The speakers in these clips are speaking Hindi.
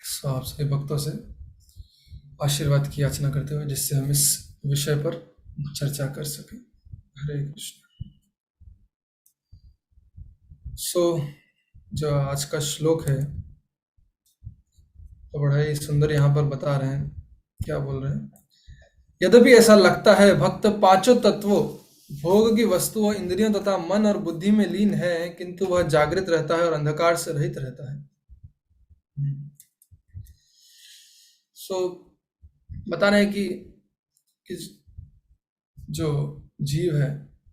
आप सभी भक्तों से आशीर्वाद की याचना करते हुए जिससे हम इस विषय पर चर्चा कर सकें। हरे कृष्ण। जो आज का श्लोक है तो बड़ा ही सुंदर यहाँ पर बता रहे हैं। क्या बोल रहे हैं? यद्यपि ऐसा लगता है भक्त पांचों तत्वों भोग की वस्तुओं इंद्रियों तथा मन और बुद्धि में लीन है, किंतु वह जागृत रहता है और अंधकार से रहित रहता है। सो बता रहे हैं कि जो जीव है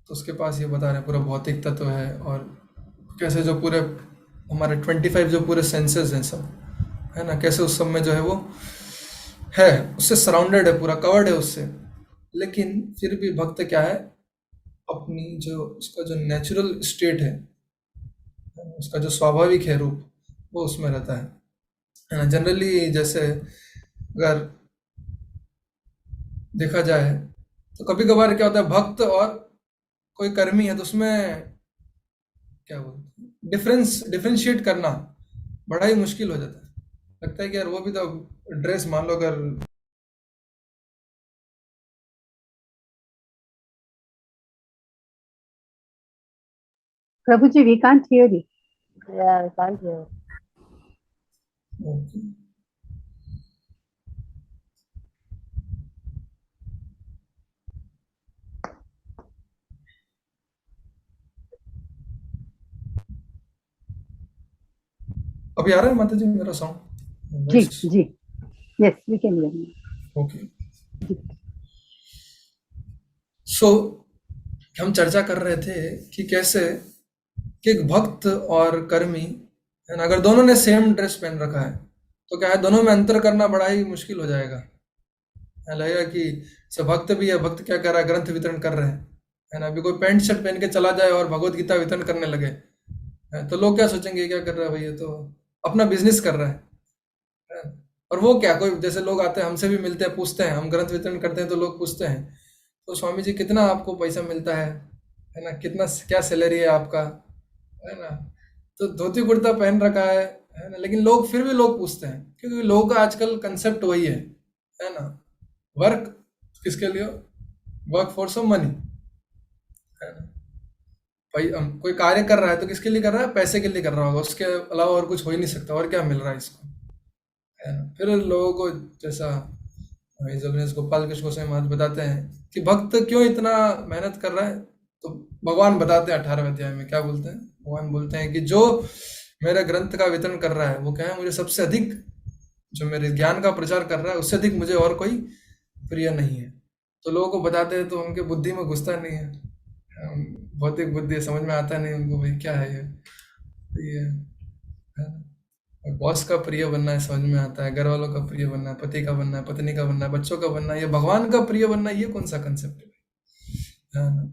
तो उसके पास ये बता रहे हैं पूरा भौतिक तत्व है, और कैसे जो पूरे हमारे 25 जो पूरे सेंसेस हैं सब, है ना, कैसे उस सब में जो है वो है, उससे सराउंडेड है, पूरा कवर्ड है उससे। लेकिन फिर भी भक्त क्या है, अपनी जो उसका जो नेचुरल स्टेट है, उसका जो स्वाभाविक है रूप, वो उसमें रहता है ना। जनरली जैसे अगर देखा जाए तो कभी कभार क्या होता है, भक्त और कोई कर्मी है तो उसमें क्या बोलते हैं, डिफरेंशिएट करना बड़ा ही मुश्किल हो जाता है। लगता है कि यार वो भी तो ड्रेस, मान लो अगर Prabhuji, we can't hear you. Yeah, I can't hear. अभी आ रहा है माता जी मेरा साउंड? जी जी, yes, we can hear you. Okay. So हम चर्चा कर रहे थे कि कैसे कि एक भक्त और कर्मी है ना, अगर दोनों ने सेम ड्रेस पहन रखा है तो क्या है, दोनों में अंतर करना बड़ा ही मुश्किल हो जाएगा। लगेगा कि सब भक्त भी है, भक्त क्या कर रहा है, ग्रंथ वितरण कर रहे हैं, है ना। अभी कोई पैंट शर्ट पहन के चला जाए और भगवत गीता वितरण करने लगे तो लोग क्या सोचेंगे, क्या कर रहा है भाई, ये तो अपना बिजनेस कर रहा है। और वो क्या, कोई जैसे लोग आते हैं हमसे भी मिलते हैं, पूछते हैं, हम ग्रंथ वितरण करते हैं तो लोग पूछते हैं तो स्वामी जी कितना आपको पैसा मिलता है ना, कितना क्या सैलरी है आपका, है ना। तो धोती कुर्ता पहन रखा है ना, लेकिन लोग फिर भी लोग पूछते हैं, क्योंकि लोगों का आजकल कंसेप्ट वही है ना। वर्क किसके लिए? वर्क फॉर सम मनी, है ना। भाई कोई कार्य कर रहा है तो किसके लिए कर रहा है? पैसे के लिए कर रहा होगा, उसके अलावा और कुछ हो ही नहीं सकता, और क्या मिल रहा है इसको, है ना। फिर लोगों को जैसा जगन्नाथ गोपाल कृष्ण गोस्वामी महाराज बताते हैं कि भक्त क्यों इतना मेहनत कर रहा है, तो भगवान बताते हैं 18वें अध्याय में। क्या बोलते हैं? भगवान बोलते हैं कि जो मेरे ग्रंथ का वितरण कर रहा है वो क्या है, मुझे सबसे अधिक, जो मेरे ज्ञान का प्रचार कर रहा है उससे अधिक मुझे और कोई प्रिय नहीं है। तो लोगों को बताते हैं तो उनके बुद्धि में घुसता नहीं है, भौतिक बुद्धि समझ में आता नहीं उनको, भाई क्या है ये है ना? बॉस का प्रिय बनना है समझ में आता है, घर वालों का प्रिय बनना है, पति का बनना है, पत्नी का बनना है, बच्चों का बनना है, ये भगवान का प्रिय बनना है, ये कौन सा कंसेप्ट है ना।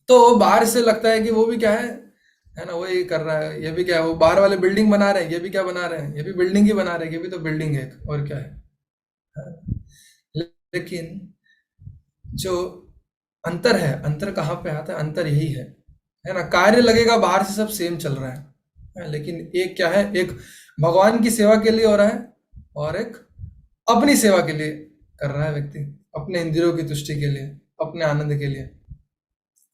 तो बाहर से लगता है कि वो भी क्या है ना, वही कर रहा है, ये भी क्या है, वो बाहर वाले बिल्डिंग बना रहे हैं, ये भी क्या बना रहे हैं, ये भी बिल्डिंग ही बना रहे हैं, ये भी तो बिल्डिंग है एक, और क्या है। लेकिन जो अंतर है, अंतर कहाँ पे आता है? अंतर यही है ना। कार्य लगेगा बाहर से सब सेम चल रहा है, लेकिन एक क्या है, एक भगवान की सेवा के लिए हो रहा है और एक अपनी सेवा के लिए कर रहा है व्यक्ति, अपने इंद्रियों की तुष्टि के लिए, अपने आनंद के लिए,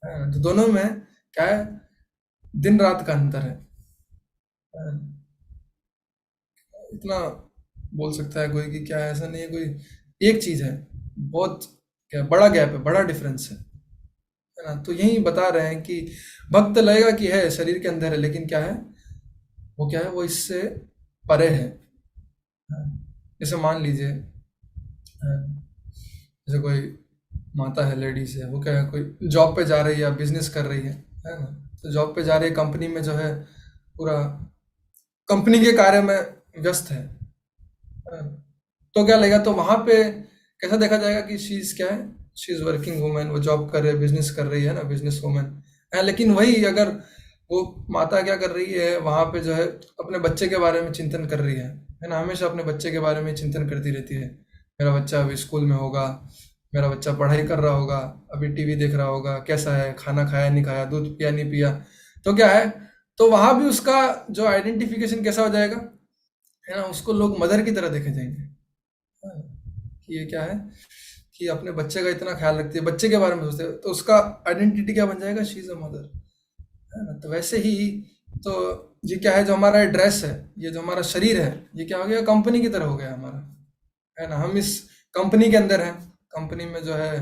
तो दोनों में क्या है, दिन रात का अंतर है। इतना बोल सकता है कोई कि क्या है, ऐसा नहीं है, कोई एक चीज है, बहुत क्या बड़ा गैप है, बड़ा डिफरेंस है ना। तो यही बता रहे हैं कि भक्त लगेगा कि है शरीर के अंदर है, लेकिन क्या है, वो क्या है, वो इससे परे है। जैसे मान लीजिए जैसे कोई माता है, लेडीज है, वो क्या है, कोई जॉब पे जा रही है या बिजनेस कर रही है ना। तो जॉब पे जा रही है, कंपनी में जो है पूरा कंपनी के कार्य में व्यस्त है, तो क्या लगेगा, तो वहां पे कैसा देखा जाएगा कि शी इज क्या है, शी इज वर्किंग वुमेन, वो जॉब कर रही है, बिजनेस कर रही है ना, बिजनेस वुमेन है। लेकिन वही अगर वो माता क्या कर रही है वहां पे, जो है अपने बच्चे के बारे में चिंतन कर रही है ना, हमेशा अपने बच्चे के बारे में चिंतन करती रहती है। मेरा बच्चा अभी स्कूल में होगा, मेरा बच्चा पढ़ाई कर रहा होगा, अभी टीवी देख रहा होगा, कैसा है, खाना खाया नहीं खाया, दूध पिया नहीं पिया, तो क्या है, तो वहां भी उसका जो आइडेंटिफिकेशन कैसा हो जाएगा, है ना, उसको लोग मदर की तरह देखे जाएंगे। हाँ, कि ये क्या है कि अपने बच्चे का इतना ख्याल रखती है, बच्चे के बारे में सोचते हैं, तो उसका आइडेंटिटी क्या बन जाएगा, शी इज अ मदर। है ना, तो वैसे ही तो ये क्या है, जो हमारा ड्रेस है, ये जो हमारा शरीर है, ये क्या हो गया, कंपनी की तरह हो गया हमारा। है ना, हम इस कंपनी के अंदर हैं, कंपनी में जो है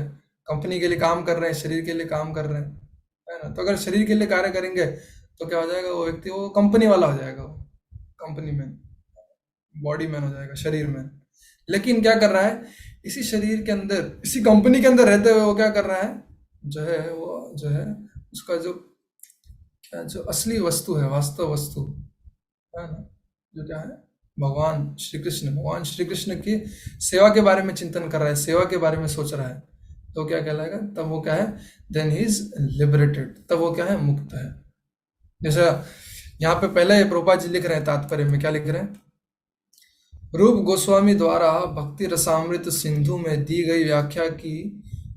कंपनी के लिए काम कर रहे हैं, शरीर के लिए काम कर रहे हैं। है ना, तो अगर शरीर के लिए कार्य करेंगे तो क्या हो जाएगा, वो व्यक्ति वो कंपनी वाला हो जाएगा, वो कंपनी में बॉडी मैन हो जाएगा, शरीर में। लेकिन क्या कर रहा है, इसी शरीर के अंदर, इसी कंपनी के अंदर रहते हुए वो क्या कर रहा है, जो है वो जो है उसका जो क्या, जो असली वस्तु है, वास्तव वस्तु है ना, जो क्या है, भगवान श्री कृष्ण की सेवा के बारे में चिंतन कर रहा है, सेवा के बारे में सोच रहा है, तो क्या कहलाएगा, तब वो क्या है, देन ही इज लिबरेटेड, तब वो क्या है, मुक्त है। जैसा यहाँ पे पहले प्रभुपाद जी लिख रहे हैं तात्पर्य में, क्या लिख रहे हैं, रूप गोस्वामी द्वारा भक्ति रसामृत सिंधु में दी गई व्याख्या की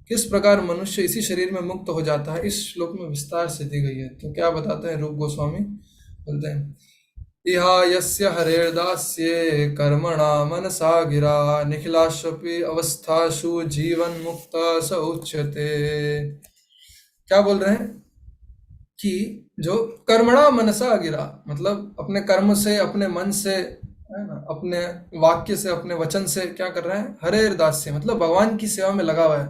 किस प्रकार मनुष्य इसी शरीर में मुक्त हो जाता है, इस श्लोक में विस्तार से दी गई है। तो क्या बताते हैं रूप गोस्वामी, बोलते हैं, इहा यस्य हरेर्दास्ये कर्मणा मनसा गिरा निखिलाश्वपि अवस्थासु जीवन मुक्त स उच्यते। क्या बोल रहे हैं कि जो कर्मणा मनसा गिरा, मतलब अपने कर्म से, अपने मन से, है ना, अपने वाक्य से, अपने वचन से क्या कर रहा है, हरे दास्य, मतलब भगवान की सेवा में लगा हुआ है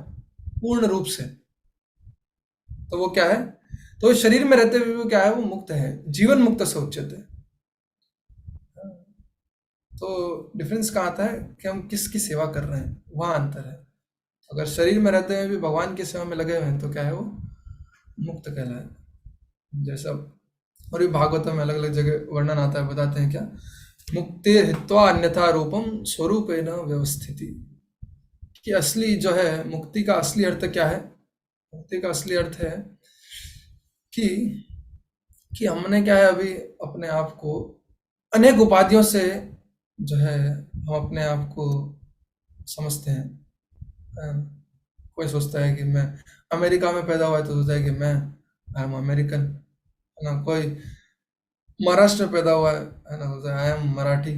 पूर्ण रूप से, तो वो क्या है, तो शरीर में रहते हुए वो क्या है, वो मुक्त है, जीवन मुक्त से उच्यते। तो डिफरेंस कहाँ आता है कि हम किसकी सेवा कर रहे हैं, वहाँ अंतर है। अगर शरीर में रहते हुए भी भगवान की सेवा में लगे हुए हैं तो क्या है, वो मुक्त कहलाए। जैसा और भी भागवतम में अलग अलग जगह वर्णन आता है, बताते हैं क्या, मुक्ति हित्वा अन्यथा रूपम स्वरूपेण व्यवस्थिति, कि असली जो है मुक्ति का असली अर्थ क्या है, मुक्ति का असली अर्थ है कि हमने क्या है, अभी अपने आप को अनेक उपाधियों से जो है हम अपने आप को समझते हैं। कोई सोचता है कि मैं अमेरिका में पैदा हुआ है तो सोचता है कि मैं आई एम अमेरिकन, है ना, कोई महाराष्ट्र में पैदा हुआ है ना, सोचता है आई एम मराठी,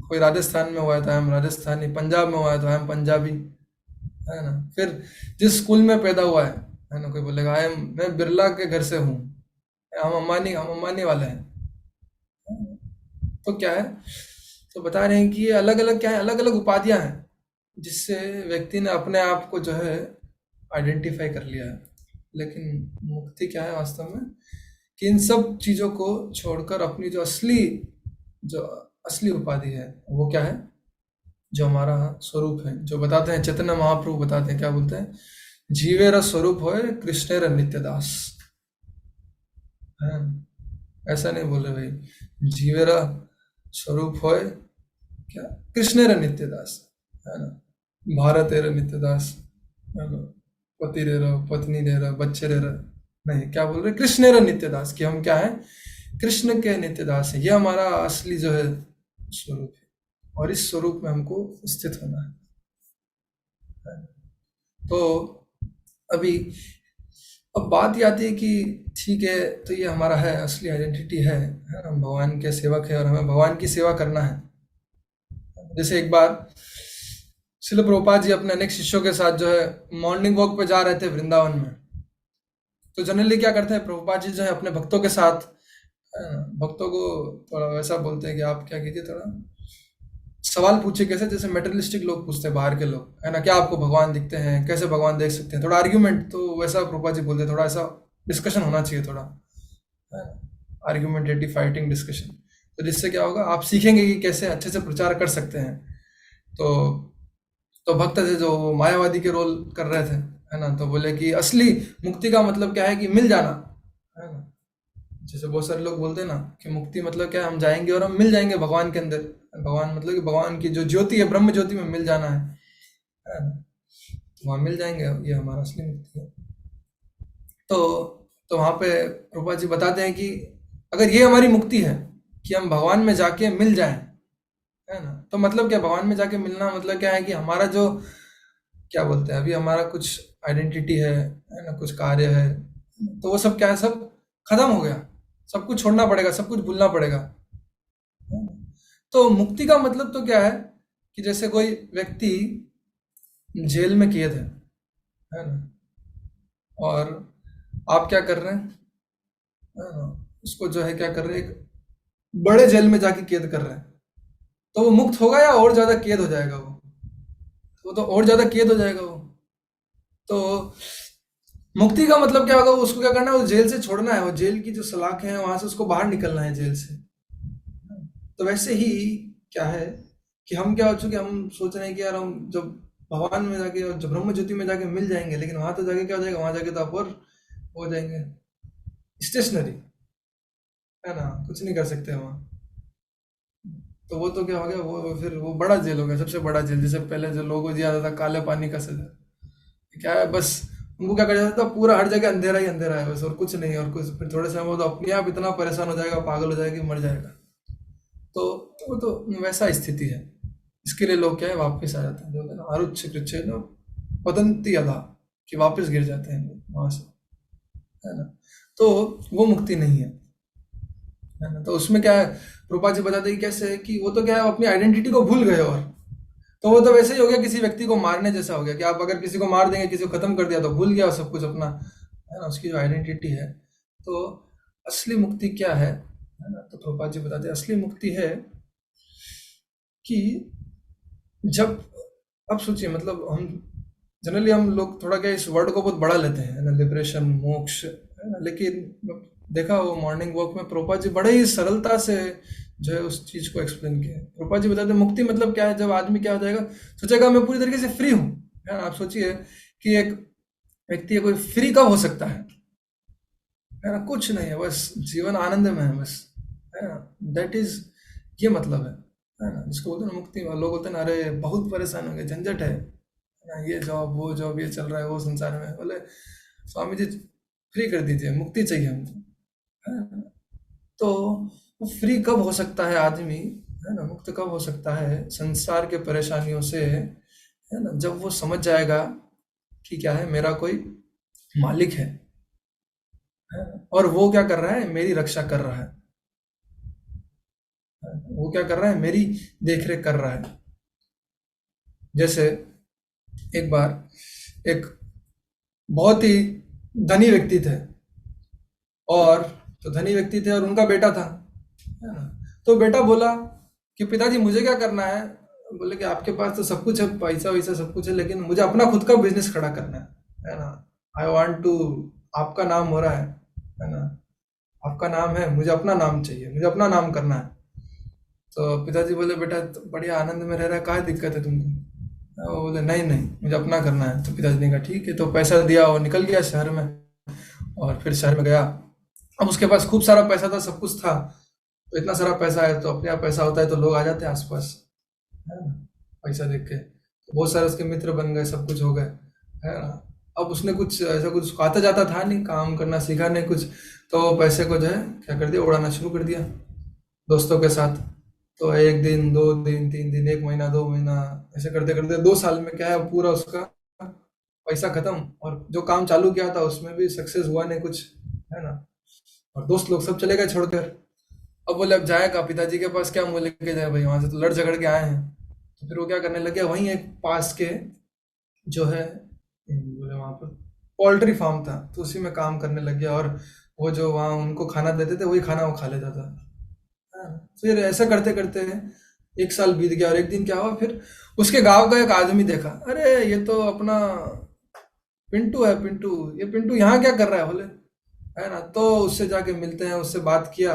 कोई राजस्थान में हुआ है तो आई एम राजस्थानी, पंजाब में हुआ है तो आई एम पंजाबी, है ना, फिर जिस स्कूल में पैदा हुआ है ना, कोई बोलेगा आई एम, मैं बिरला के घर से हूँ, हम अंबानी वाले हैं। तो क्या है, तो बता रहे हैं कि ये अलग अलग क्या है, अलग अलग उपाधियां हैं जिससे व्यक्ति ने अपने आप को जो है आइडेंटिफाई कर लिया है। लेकिन मुक्ति क्या है वास्तव में, कि इन सब चीजों को छोड़कर अपनी जो असली उपाधि है वो क्या है, जो हमारा स्वरूप है, जो बताते हैं चैतन्य महाप्रभु बताते हैं, क्या बोलते हैं, जीवेर स्वरूप होए कृष्णेर नित्यदास। है, ऐसा नहीं बोले भाई, जीवेरा स्वरूप होए क्या, कृष्णेर नित्यदास, है ना, भारत एरा नित्यदास, है ना, पति रे रहा, पत्नी रे रहा, बच्चे रे रहा, नहीं, क्या बोल रहे, कृष्णेर नित्यदास, कि हम क्या है, कृष्ण के नित्यदास है, ये हमारा असली जो है स्वरूप है, और इस स्वरूप में हमको स्थित होना है। तो अभी अब बात ये आती है कि ठीक है, तो ये हमारा है, असली आइडेंटिटी है, हम भगवान के सेवक है और हमें भगवान की सेवा करना है। जैसे एक बार श्रील प्रभुपाद जी अपने अनेक शिष्यों के साथ जो है मॉर्निंग वॉक पे जा रहे थे वृंदावन में। तो जनरली क्या करते हैं प्रभुपाद जी जो है अपने भक्तों के साथ, भक्तों को थोड़ा वैसा बोलते हैं कि आप क्या कीजिए, थोड़ा सवाल पूछे, कैसे जैसे मेटेरियलिस्टिक लोग पूछते हैं बाहर के लोग, है ना, क्या आपको भगवान दिखते हैं, कैसे भगवान देख सकते हैं, थोड़ा आर्ग्यूमेंट, तो वैसा प्रभुपाद जी बोलते हैं, थोड़ा ऐसा डिस्कशन होना चाहिए, थोड़ा आर्ग्यूमेंटेटिव फाइटिंग डिस्कशन, तो जिससे क्या होगा, आप सीखेंगे कि कैसे अच्छे से प्रचार कर सकते हैं। तो भक्त थे जो मायावादी के रोल कर रहे थे, है ना, तो बोले कि असली मुक्ति का मतलब क्या है, कि मिल जाना, है ना, जैसे बहुत सारे लोग बोलते हैं ना कि मुक्ति मतलब क्या है, हम जाएंगे और हम मिल जाएंगे भगवान के अंदर, भगवान मतलब कि भगवान की जो ज्योति है, ब्रह्म ज्योति में मिल जाना है ना, तो वहाँ मिल जाएंगे, ये हमारा असली मुक्ति है। तो वहाँ पे रूपा जी बताते हैं कि अगर ये हमारी मुक्ति है कि हम भगवान में जाके मिल जाएं, है ना, तो मतलब क्या, भगवान में जाके मिलना मतलब क्या है कि हमारा जो क्या बोलते हैं, अभी हमारा कुछ आइडेंटिटी है ना, कुछ कार्य है, तो वो सब क्या है, सब खत्म हो गया, सब कुछ छोड़ना पड़ेगा, सब कुछ भूलना पड़ेगा। तो मुक्ति का मतलब तो क्या है कि जैसे कोई व्यक्ति जेल में कैद है ना, और आप क्या कर रहे हैं, है ना, उसको जो है क्या कर रहे हैं, एक बड़े जेल में जाके कैद कर रहे हैं, तो वो मुक्त होगा या और ज्यादा कैद हो जाएगा? वो तो और ज्यादा कैद हो जाएगा वो। तो मुक्ति का मतलब क्या होगा, उसको क्या करना है, वो जेल से छोड़ना है, वो जेल की जो सलाखें हैं वहां से उसको बाहर निकलना है जेल से। तो वैसे ही क्या है कि हम क्या हो चुके, हम सोच रहे हैं कि यार हम जब भगवान में जाके और जब ब्रह्म ज्योति में जाके मिल जाएंगे, लेकिन वहां तो जाके क्या हो जाएगा, वहां जाके तो आप और हो जाएंगे स्टेशनरी, है ना, कुछ नहीं कर सकते वहां। तो वो तो क्या हो गया, वो फिर वो बड़ा जेल हो गया, सबसे बड़ा जेल। जैसे पहले जो लोगों दिया जाता था काले पानी का सजा, क्या है बस उनको क्या कर जाता था, पूरा हर जगह अंधेरा ही अंधेरा है बस, और कुछ नहीं, और कुछ फिर थोड़े समय में तो अपने आप इतना परेशान हो जाएगा, पागल हो जाएगा कि मर जाएगा। तो वो तो वैसा स्थिति है। इसके लिए लोग क्या है, वापस आ जाते हैं, जो है ना, आरुच्य कृच्य जो पतंती अधा, कि वापस गिर जाते हैं वहां से, है ना। तो वो मुक्ति नहीं है ना। तो उसमें क्या है, प्रभुपाद जी बताते हैं कि कैसे है कि वो तो क्या है, अपनी आइडेंटिटी को भूल गए, और तो वो तो वैसे ही हो गया, किसी व्यक्ति को मारने जैसा हो गया कि आप अगर किसी को मार देंगे, किसी को खत्म कर दिया, तो भूल गया सब कुछ अपना, है ना, उसकी जो आइडेंटिटी है। तो असली मुक्ति क्या है ना। तो प्रभुपाद जी बताते हैं असली मुक्ति है कि जब, अब सोचिए, मतलब हम जनरली हम लोग थोड़ा क्या इस वर्ड को बहुत बड़ा लेते हैं ना, लिबरेशन, मोक्ष, है ना, लेकिन देखा वो मॉर्निंग वॉक में प्रभुपाद जी बड़े ही सरलता से जो है उस चीज को एक्सप्लेन किया है। प्रभुपाद जी बताते हैं मुक्ति मतलब क्या है, जब आदमी क्या हो जाएगा, सोचेगा मैं पूरी तरीके से फ्री हूँ, है ना। आप सोचिए कि एक व्यक्ति है, कोई फ्री कब हो सकता है ना, कुछ नहीं है, बस जीवन आनंद में है बस, है ना, दैट इज, ये मतलब है ना, जिसको बोलते हैं ना मुक्ति। लोग बोलते हैं ना, अरे बहुत परेशान हो गए, झंझट है ना, ये जॉब वो जॉब, ये चल रहा है वो संसार में, बोले स्वामी जी फ्री कर दीजिए, मुक्ति चाहिए हमको, है ना। तो वो फ्री कब हो सकता है आदमी, है ना, मुक्त कब हो सकता है संसार के परेशानियों से, है ना, जब वो समझ जाएगा कि क्या है, मेरा कोई मालिक है ना, और वो क्या कर रहा है, मेरी रक्षा कर रहा है, वो क्या कर रहा है, मेरी देखरेख कर रहा है। जैसे एक बार एक बहुत ही धनी व्यक्ति थे, और तो धनी व्यक्ति थे और उनका बेटा था, है ना। तो बेटा बोला कि पिताजी मुझे क्या करना है, बोले कि आपके पास तो सब कुछ है, पैसा वैसा सब कुछ है, लेकिन मुझे अपना खुद का बिजनेस खड़ा करना है ना। आई वांट टू, आपका नाम हो रहा है ना, आपका नाम है, मुझे अपना नाम चाहिए, मुझे अपना नाम करना है। तो पिताजी बोले बेटा तो बढ़िया आनंद में रह रहा है, क्या दिक्कत है तुमको? वो बोले नहीं नहीं, मुझे अपना करना है। तो पिताजी ने कहा ठीक है, तो पैसा दिया और निकल गया शहर में, और फिर शहर में गया। अब उसके पास खूब सारा पैसा था, सब कुछ था, तो इतना सारा पैसा है तो अपने आप पैसा होता है तो लोग आ जाते हैं आसपास, है ना, पैसा देख के। तो बहुत सारे उसके मित्र बन गए, सब कुछ हो गए, है ना। अब उसने कुछ ऐसा कुछ आता जाता था नहीं, काम करना सीखा नहीं कुछ, तो पैसे को जो है क्या कर दिया, उड़ाना शुरू कर दिया दोस्तों के साथ। तो एक दिन, दो दिन, तीन दिन, एक महीना, दो महीना, ऐसे करते करते 2 साल में क्या है, पूरा उसका पैसा खत्म, और जो काम चालू किया था उसमें भी सक्सेस हुआ नहीं कुछ, है ना। और दोस्त लोग सब चले गए छोड़कर। अब बोले अब जाएगा पिताजी के पास, क्या मुंह लेके जाए भाई, वहां से तो लड़ झगड़ के आए हैं। तो फिर वो क्या करने लगे, वहीं एक पास के जो है, बोले वहां पर पोल्ट्री फार्म था, तो उसी में काम करने लग गया, और वो जो वहाँ उनको खाना देते थे वही खाना वो खा लेता था। हाँ, फिर ऐसा करते करते 1 साल बीत गया, और एक दिन क्या हुआ, फिर उसके गांव का एक आदमी देखा, अरे ये तो अपना पिंटू है, पिंटू, ये पिंटू यहाँ क्या कर रहा है, बोले, है ना। तो उससे जाके मिलते हैं, उससे बात किया,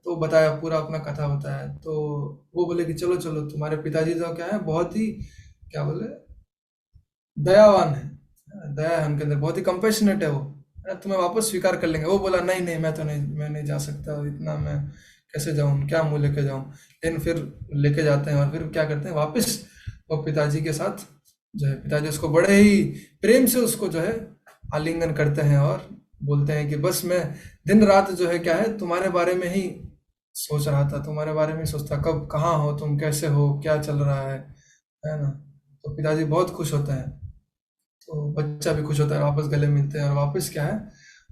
तो बताया, पूरा अपना कथा बताया। तो वो बोले कि चलो चलो, तुम्हारे पिताजी तो क्या है, बहुत ही, क्या बोले, दयावान है, दया है उनके अंदर, बहुत ही कंपेशनेट है वो, है ना, तुम्हें वापस स्वीकार कर लेंगे। वो बोला नहीं नहीं, मैं तो नहीं, मैं नहीं जा सकता, इतना मैं कैसे जाऊँ, क्या मुंह लेके जाऊँ। लेकिन फिर लेके जाते हैं, और फिर क्या करते हैं, वापस वो पिताजी के साथ जो है, पिताजी उसको बड़े ही प्रेम से उसको जो है आलिंगन करते हैं, और बोलते हैं कि बस मैं दिन रात जो है क्या है, तुम्हारे बारे में ही सोच रहा था, तुम्हारे बारे में ही सोचता, कब कहाँ हो तुम, कैसे हो, क्या चल रहा है ना। तो पिताजी बहुत खुश होते हैं, तो बच्चा भी खुश होता है, वापस गले मिलते हैं, और वापस क्या है,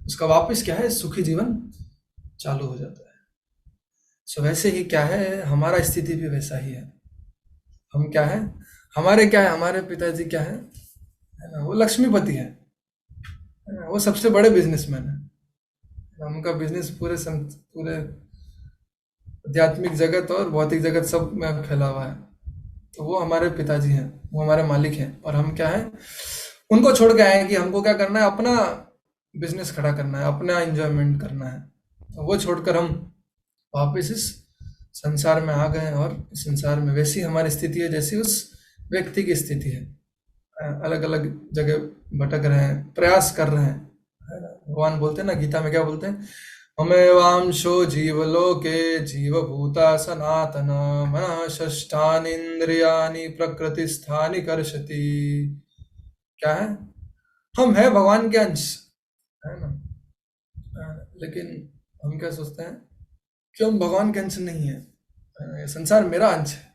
उसका वापस क्या है, सुखी जीवन चालू हो जाता है। सो वैसे ही क्या है, हमारा स्थिति भी वैसा ही है। हम क्या है, हमारे क्या है, हमारे पिताजी क्या है ना, वो लक्ष्मीपति है ना, वो सबसे बड़े बिजनेसमैन है। उनका बिजनेस पूरे आध्यात्मिक जगत और भौतिक जगत सब में फैला हुआ है। तो वो हमारे पिताजी हैं, वो हमारे मालिक हैं, और हम क्या है, उनको छोड़ के आए हैं कि हमको क्या करना है, अपना बिजनेस खड़ा करना है, अपना एंजॉयमेंट करना है। तो वो छोड़कर हम वापस इस संसार में आ गए, और इस संसार में वैसी हमारी स्थिति है जैसी उस व्यक्ति की स्थिति है। अलग अलग जगह भटक रहे हैं, प्रयास कर रहे हैं, है ना। भगवान बोलते हैं ना, गीता में क्या बोलते हैं, ममेवांशो जीवलोके जीवभूता सनातन मनः षष्ठानीन्द्रियाणि प्रकृतिस्थानि कर्षति। क्या है, हम है भगवान के अंश, है ना। लेकिन हम क्या सोचते हैं कि हम भगवान के अंश नहीं है, ये संसार मेरा अंश है।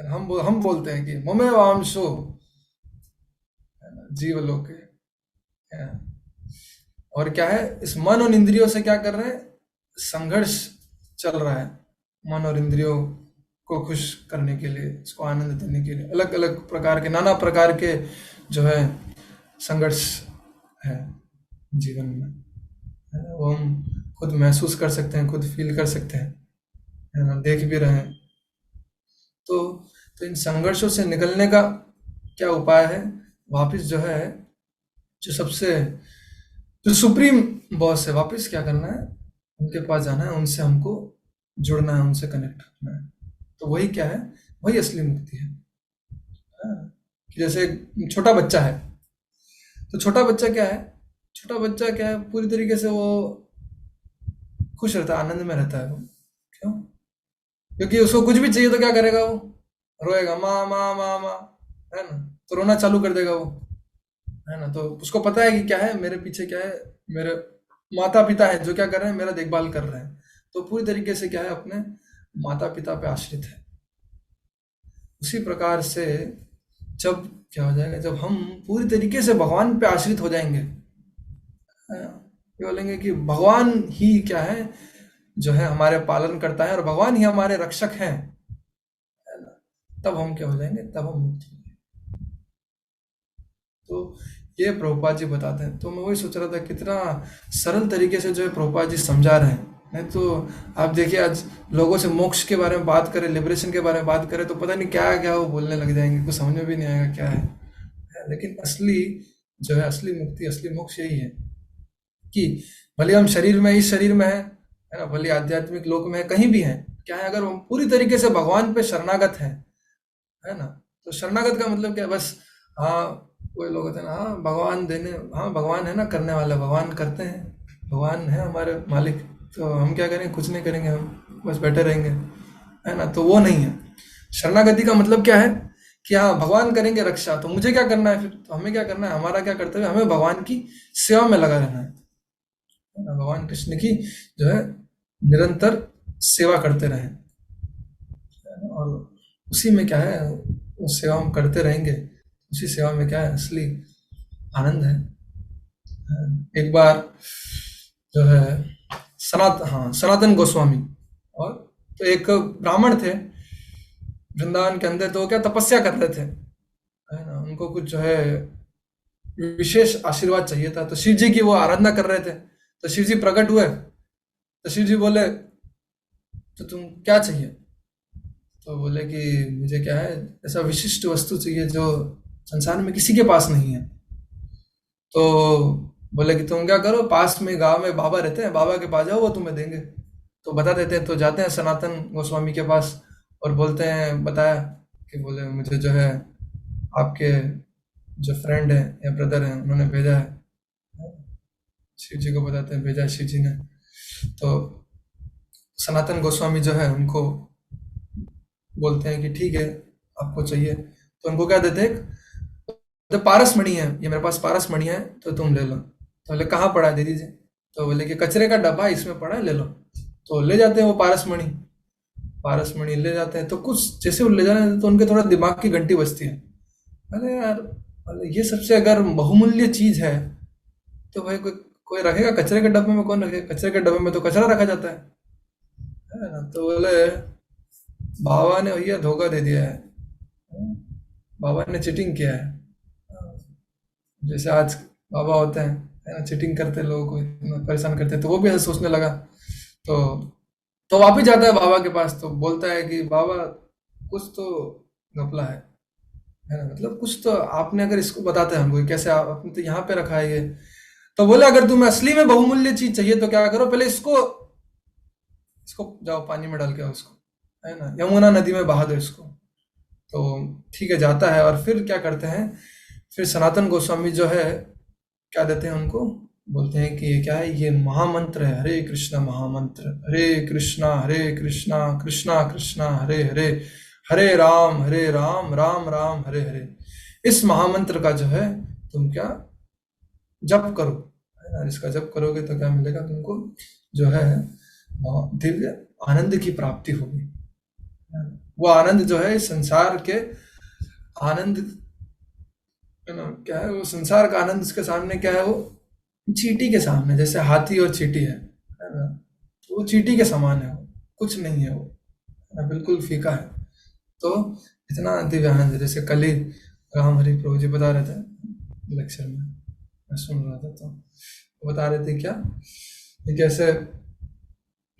हम बोलते हैं कि ममेवांशो जीवलोके, और क्या है, इस मन और इंद्रियों से क्या कर रहे हैं, संघर्ष चल रहा है। मन और इंद्रियों को खुश करने के लिए, इसको आनंद देने के लिए अलग अलग प्रकार के, नाना प्रकार के जो है संघर्ष है जीवन में, है ना। वो हम खुद महसूस कर सकते हैं, खुद फील कर सकते हैं, है ना, देख भी रहे हैं। तो इन संघर्षों से निकलने का क्या उपाय है, वापस जो है, जो सुप्रीम बॉस है, वापस क्या करना है, उनके पास जाना है, उनसे हमको जुड़ना है, उनसे कनेक्ट करना है। तो वही क्या है, वही असली मुक्ति है। कि जैसे छोटा बच्चा है, तो छोटा बच्चा क्या है, पूरी तरीके से वो खुश रहता है, आनंद में रहता है। वो क्यों, क्योंकि उसको कुछ भी चाहिए तो क्या करेगा, वो रोएगा, माँ माँ माँ माँ, है ना। तो रोना चालू कर देगा वो, है ना। तो उसको पता है कि क्या है, मेरे पीछे क्या है, मेरे माता पिता है जो क्या कर रहे हैं, मेरा देखभाल कर रहे हैं। तो पूरी तरीके से क्या है, अपने माता पिता पे आश्रित है। उसी प्रकार से जब क्या हो जाएगा, जब हम पूरी तरीके से भगवान पे आश्रित हो जाएंगे, ये बोलेंगे कि भगवान ही क्या है, जो है हमारे पालन करता है, और भगवान ही हमारे रक्षक हैं, है ना। तब हम क्या हो जाएंगे, तब हम मुक्त होंगे। तो ये प्रभुपाद जी बताते हैं। तो मैं वही सोच रहा था, कितना सरल तरीके से जो है प्रभुपाद जी समझा रहे हैं। नहीं तो आप देखिए, आज लोगों से मोक्ष के बारे में बात करें, लिबरेशन के बारे में बात करें, तो पता नहीं क्या क्या वो बोलने लग जाएंगे, कुछ समझ में भी नहीं आएगा क्या है। लेकिन असली जो है, असली मुक्ति, असली मोक्ष यही है कि भले हम शरीर में, इस शरीर में है ना, भले आध्यात्मिक लोक में है, कहीं भी है, क्या है, अगर हम पूरी तरीके से भगवान पे शरणागत हैं, है ना। तो शरणागत का मतलब क्या है, बस हाँ, कोई लोग होते हैं ना, हाँ भगवान देने, हाँ भगवान है ना करने वाला, भगवान करते हैं, भगवान है हमारे मालिक, तो हम क्या करेंगे, कुछ नहीं करेंगे, हम बस बैठे रहेंगे, है ना। तो वो नहीं है। शरणागति का मतलब क्या है कि हाँ, भगवान करेंगे रक्षा, तो मुझे क्या करना है फिर, तो हमें क्या करना है, हमारा क्या कर्तव्य, हमें भगवान की सेवा में लगा रहना है ना। भगवान कृष्ण की जो है निरंतर सेवा करते रहें, और उसी में क्या है, उस सेवा हम करते रहेंगे, उसी सेवा में क्या है, असली आनंद है। एक बार जो है सनातन गोस्वामी, और तो एक ब्राह्मण थे वृंदावन के अंदर, तो वो क्या तपस्या कर रहे थे, है ना। उनको कुछ जो है विशेष आशीर्वाद चाहिए था, तो शिव जी की वो आराधना कर रहे थे। तो शिव जी प्रकट हुए, तो शिव जी बोले, तो तुम क्या चाहिए, तो बोले कि मुझे क्या है, ऐसा विशिष्ट वस्तु चाहिए जो संसार में किसी के पास नहीं है। तो बोले कि तुम क्या करो, पास में गांव में बाबा रहते हैं, बाबा के पास जाओ, वो तुम्हें देंगे। तो बता देते हैं। तो जाते हैं सनातन गोस्वामी के पास, और बोलते हैं, बताया कि बोले मुझे जो है आपके जो फ्रेंड है या ब्रदर हैं, उन्होंने भेजा है। शिव जी को बताते हैं, भेजा है शिव जी ने। तो सनातन गोस्वामी जो है उनको बोलते हैं कि ठीक है, आपको चाहिए, तो उनको क्या देते हैं, तो पारस मणि है, ये मेरे पास पारस मणि है, तो तुम ले लो। तो बोले कहाँ पड़ा है, दे दीजिए। तो बोले कि कचरे का डब्बा है, इसमें पड़ा है, ले लो। तो ले जाते हैं वो पारस मणि ले जाते हैं। तो कुछ जैसे वो ले जाने, तो उनके थोड़ा दिमाग की घंटी बजती है। अरे यार, ये सबसे अगर बहुमूल्य चीज है, तो भाई कोई रखेगा कचरे के डब्बे में, कौन रखेगा, कचरे के डब्बे में तो कचरा रखा जाता है है ना। तो बोले बाबा ने भैया धोखा दे दिया है, बाबा ने चीटिंग किया है। जैसे आज बाबा होते हैं, है ना, चीटिंग करते हैं, लोगों को इतना परेशान करते हैं, तो वो भी ऐसे सोचने लगा। तो वापिस जाता है बाबा के पास, तो बोलता है कि बाबा कुछ तो घपला है ना, मतलब कुछ तो आपने अगर इसको बताते हैं हमको कि कैसे आपने तो यहाँ पे रखा है ये। तो बोले अगर तुम्हें असली में बहुमूल्य चीज चाहिए तो क्या करो, पहले इसको इसको जाओ पानी में डाल के आओ इसको, है ना, यमुना नदी में बहा दो इसको। तो ठीक है, जाता है और फिर क्या करते हैं, फिर सनातन गोस्वामी जो है क्या देते हैं उनको, बोलते हैं कि ये क्या है, ये महामंत्र है, हरे कृष्णा महामंत्र, हरे कृष्णा कृष्णा कृष्णा हरे हरे, हरे राम राम राम हरे हरे। इस महामंत्र का जो है तुम क्या जप करो, है ना, इसका जप करोगे तो क्या मिलेगा तुमको, जो है दिव्य आनंद की प्राप्ति होगी। वो आनंद जो है इस संसार के आनंद, है ना, क्या है वो संसार का आनंद, उसके सामने क्या है, वो चींटी के सामने, जैसे हाथी और चींटी है ना, तो वो चींटी के समान है, वो कुछ नहीं है, वो है ना, बिल्कुल फीका है। तो इतना दिव्य आनंद है। जैसे कल ही राम हरि प्रभु जी बता रहे थे लेक्चर में, मैं सुन रहा था, तो वो बता रहे थे क्या कि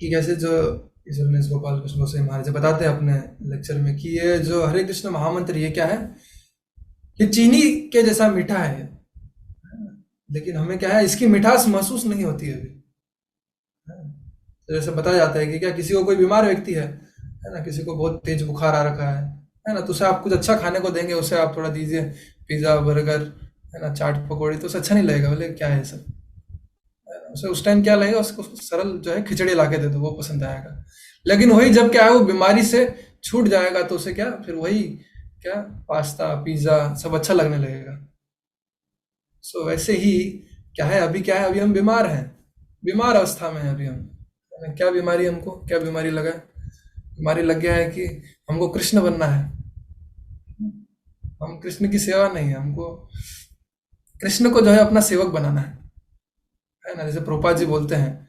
कैसे जो ईश्वरनेश गोपाल कृष्ण गोसाई महाराज बताते हैं अपने लेक्चर में कि ये जो हरे कृष्ण महामंत्र ये क्या है, ये चीनी के जैसा मीठा है, लेकिन हमें क्या है, इसकी मिठास महसूस नहीं होती है अभी। तो जैसे बताया जाता है कि क्या किसी को कोई बीमार व्यक्ति है ना, किसी को बहुत तेज बुखार आ रखा है ना, तो उसे आप कुछ अच्छा खाने को देंगे, उसे आप थोड़ा दीजिए पिज्जा बर्गर, है ना, चाट पकौड़ी, तो उसे अच्छा नहीं लगेगा, बोले क्या है सब, है ना, उसे उस टाइम क्या लगेगा, उसको सरल जो है खिचड़ी ला के दे दो, वो पसंद आएगा। लेकिन वही जब क्या है, वो बीमारी से छूट जाएगा तो उसे क्या, फिर वही क्या पास्ता पिज्जा सब अच्छा लगने लगेगा। सो वैसे ही क्या है, अभी हम बीमार हैं, बीमार अवस्था में है अभी हम, है ना। क्या बीमारी, हमको क्या बीमारी लगा है, बीमारी लग गया है कि हमको कृष्ण बनना है, हम कृष्ण की सेवा नहीं है, हमको कृष्ण को जो है अपना सेवक बनाना है ना। जैसे प्रभुपाद जी बोलते हैं,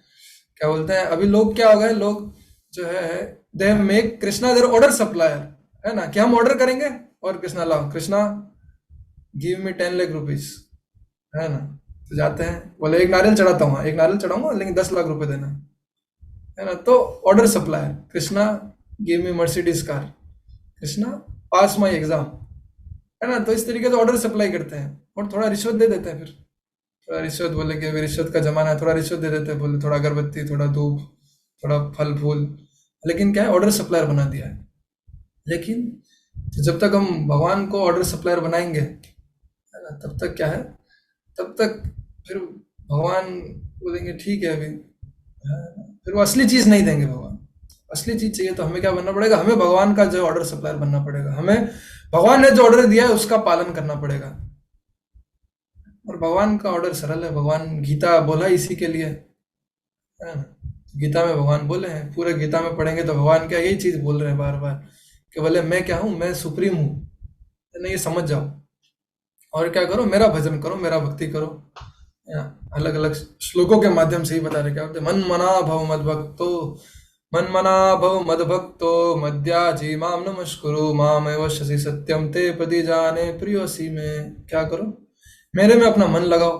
क्या बोलते हैं, अभी लोग क्या हो गए, लोग जो है they make Krishna their order supplier, है ना, कि हम ऑर्डर करेंगे और कृष्णा लाओ, Krishna give me 10 lakh rupees, है ना। तो जाते हैं, बोले एक नारियल चढ़ाता हूँ, एक नारियल चढ़ाऊंगा लेकिन 10 लाख रुपए देना, है ना। तो order supplier, Krishna give me Mercedes car, Krishna pass my exam, है ना। तो इस तरीके से ऑर्डर सप्लाई करते हैं और थोड़ा रिश्वत दे देते हैं, फिर थोड़ा रिश्वत, बोले कि अभी रिश्वत का जमाना है, थोड़ा रिश्वत दे देते हैं, बोले थोड़ा अगरबत्ती, थोड़ा धूप, थोड़ा फल फूल, लेकिन क्या है, ऑर्डर सप्लायर बना दिया है। लेकिन तो जब तक हम भगवान को ऑर्डर सप्लायर बनाएंगे, है ना, तब तक क्या है, तब तक फिर भगवान बोलेंगे ठीक है अभी, फिर वो असली चीज नहीं देंगे भगवान। असली चीज चाहिए तो हमें क्या बनना पड़ेगा, हमें भगवान का जो ऑर्डर सप्लायर बनना पड़ेगा, हमें भगवान ने जो ऑर्डर दिया है उसका पालन करना पड़ेगा। और भगवान का ऑर्डर सरल है, भगवान गीता बोला इसी के लिए, है ना। गीता में भगवान बोले हैं, पूरे गीता में पढ़ेंगे तो भगवान क्या यही चीज बोल रहे हैं बार बार, कि बोले मैं क्या हूं, मैं सुप्रीम हूं, नहीं ये समझ जाओ, और क्या करो, मेरा भजन करो, मेरा भक्ति करो। अलग अलग श्लोकों के माध्यम से ही बता रहे, क्या बोलते, मन मना भव मद भक्तो, मन मना भव मद भक्तो मद्याजी माम नमस्कुरु माम एव शशि सत्यम ते पदी जाने प्रियोसी में। क्या करो, मेरे में अपना मन लगाओ,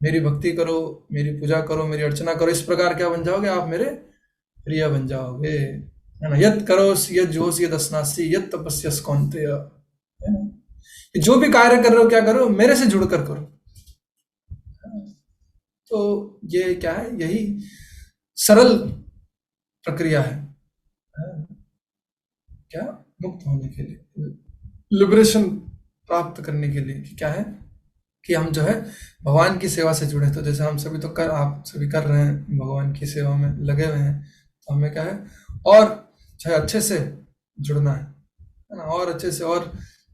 मेरी भक्ति करो, मेरी पूजा करो, मेरी अर्चना करो, इस प्रकार क्या बन जाओगे, आप मेरे प्रिय बन जाओगे, है ना। यत करो यद जोश यद अस्नासी यद तपस्यस कौन्तेय, है ना। जो भी कार्य कर रहे हो क्या करो, मेरे से जुड़कर करो। तो ये क्या है, यही सरल प्रक्रिया है, क्या, मुक्त होने के लिए, लिबरेशन प्राप्त करने के लिए, कि क्या है कि हम जो है भगवान की सेवा से जुड़े। तो जैसे हम सभी तो आप सभी कर रहे हैं, भगवान की सेवा में लगे हुए हैं, तो हमें क्या है, और चाहे अच्छे से जुड़ना है ना, और अच्छे से, और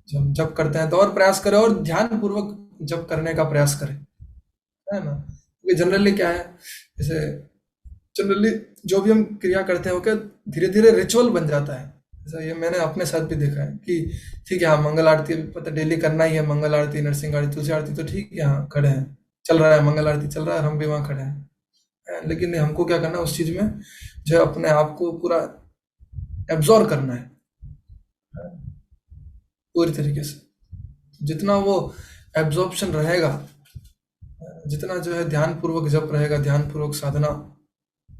जब जब करते हैं तो और प्रयास करें, और ध्यान पूर्वक जब करने का प्रयास करें, है ना। क्योंकि जनरली क्या है, जैसे जनरली जो भी हम क्रिया करते हैं वो क्या धीरे धीरे रिचुअल बन जाता है। जैसा ये मैंने अपने साथ भी देखा है कि ठीक है, हाँ मंगल आरती पता डेली करना ही है, मंगल आरती, नरसिंह आरती, तुलसी आरती, तो ठीक है, हाँ खड़े हैं, चल रहा है, मंगल आरती चल रहा है, हम भी वहाँ खड़े हैं, लेकिन नहीं, हमको क्या करना है उस चीज में जो है अपने आप को पूरा एब्जॉर्ब करना है पूरी तरीके से। जितना वो एब्जॉर्प्शन रहेगा, जितना जो है ध्यान पूर्वक जप रहेगा, ध्यान पूर्वक साधना,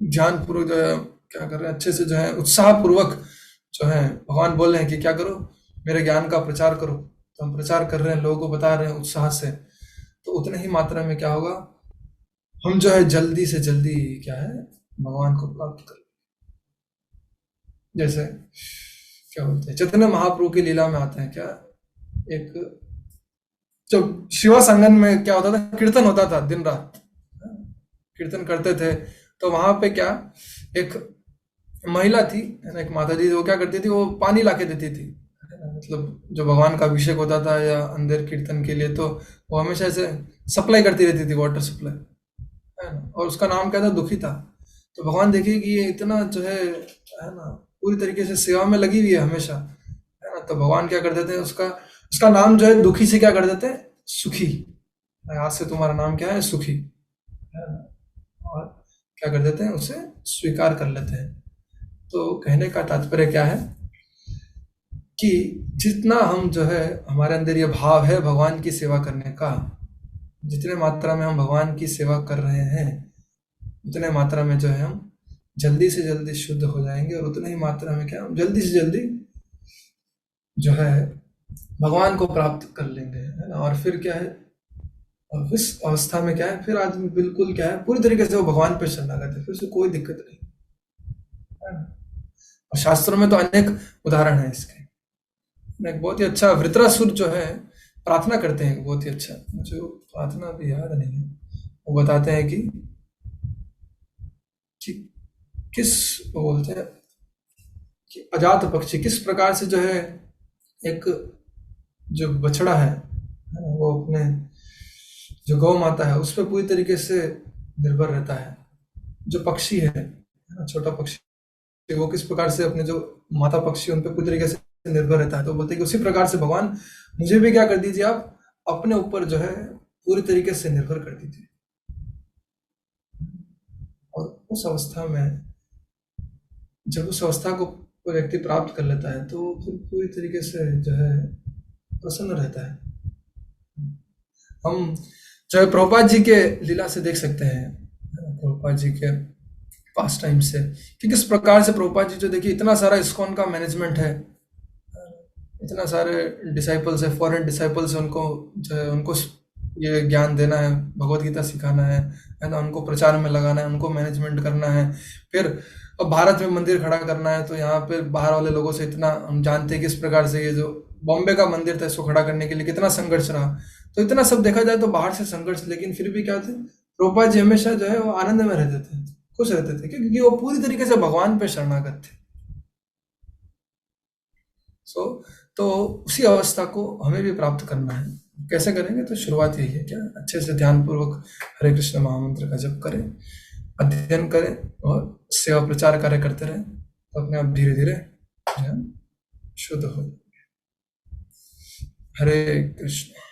ध्यान पूर्वक जो है क्या कर रहे हैं अच्छे से जो है उत्साह पूर्वक जो है भगवान बोल रहे हैं कि क्या करो, मेरे ज्ञान का प्रचार करो, तो हम प्रचार कर रहे हैं, लोगों को बता रहे हैं उत्साह से, तो उतने ही मात्रा में क्या होगा, हम जो है जल्दी से जल्दी क्या है भगवान को प्राप्त कर। जैसे क्या बोलते हैं चैतन्य महाप्रभु की लीला में आता है क्या, एक जब शिवा संगम में क्या होता था, कीर्तन होता था दिन रात, कीर्तन करते थे, तो वहां पे क्या एक महिला थी है ना, एक माता जी, वो क्या करती थी, वो पानी लाके देती थी है ना, मतलब जो भगवान का अभिषेक होता था या अंदर कीर्तन के लिए, तो वो हमेशा ऐसे सप्लाई करती रहती थी, वाटर सप्लाई है ना, और उसका नाम क्या था, दुखी था। तो भगवान देखिए कि ये इतना जो है ना पूरी तरीके से सेवा में लगी हुई है हमेशा है ना, तो भगवान क्या कर देते हैं, उसका उसका नाम जो है दुखी से क्या कर देते हैं, सुखी, आज से तुम्हारा नाम क्या है, सुखी है ना, और क्या कर देते हैं, उसे स्वीकार कर लेते हैं। तो कहने का तात्पर्य क्या है कि जितना हम जो है हमारे अंदर ये भाव है भगवान की सेवा करने का, जितने मात्रा में हम भगवान की सेवा कर रहे हैं, उतने मात्रा में जो है हम जल्दी से जल्दी शुद्ध हो जाएंगे, और उतने ही मात्रा में क्या हम जल्दी से जल्दी जो है भगवान को प्राप्त कर लेंगे है ना। और फिर क्या है, और इस अवस्था में क्या है, फिर आदमी बिल्कुल क्या है पूरी तरीके से वो भगवान पे शरणागत है, फिर उसे कोई दिक्कत नहीं है ना। और शास्त्रों में तो अनेक उदाहरण है इसके। एक बहुत ही अच्छा वृत्रासुर जो है प्रार्थना करते हैं, बहुत ही अच्छा, मुझे वो प्रार्थना भी याद नहीं है, वो बताते हैं कि किस, वो बोलते हैं कि अजात पक्षी किस प्रकार से जो है एक जो बछड़ा है ना, वो अपने जो गौ माता है उस पर पूरी तरीके से निर्भर रहता है। जो पक्षी है ना, छोटा पक्षी, वो किस प्रकार से अपने जो माता पक्षी उन पर पूरी तरीके से निर्भर रहता है, तो बोलते हैं कि उसी प्रकार से भगवान मुझे भी क्या कर दीजिए, आप अपने ऊपर जो है पूरी तरीके से निर्भर कर दीजिए। और उस अवस्था में जब उस अवस्था को कोई व्यक्ति प्राप्त कर लेता है, तो फिर पूरी तरीके से जो है प्रसन्न रहता है। हम जो है प्रभुपाद जी के लीला से देख सकते हैं, प्रभुपाद जी के पास टाइम से, कि किस प्रकार से प्रभुपाद जी जो देखिए इतना सारा इस्कॉन का मैनेजमेंट है, इतना सारे डिसाइपल्स है, फॉरेन डिसाइपल्स है, उनको जो है उनको ये ज्ञान देना है, भगवत गीता सिखाना है ना, उनको प्रचार में लगाना है, उनको मैनेजमेंट करना है। फिर अब भारत में मंदिर खड़ा करना है, तो यहाँ पे बाहर वाले लोगों से इतना हम जानते हैं किस प्रकार से ये जो बॉम्बे का मंदिर था इसको खड़ा करने के लिए कितना संघर्ष रहा। तो इतना सब देखा जाए तो बाहर से संघर्ष, लेकिन फिर भी क्या थे, प्रभुपाद जी हमेशा जो है वो आनंद में रहते थे, खुश रहते थे, क्योंकि वो पूरी तरीके से भगवान पे शरणागत थे। तो उसी अवस्था को हमें भी प्राप्त करना है। कैसे करेंगे, तो शुरुआत यही है क्या, अच्छे से ध्यान पूर्वक हरे कृष्ण महामंत्र का जप करें, अध्ययन करें और सेवा प्रचार कार्य करते रहें, तो अपने आप धीरे धीरे शुद्ध हो। हरे कृष्ण।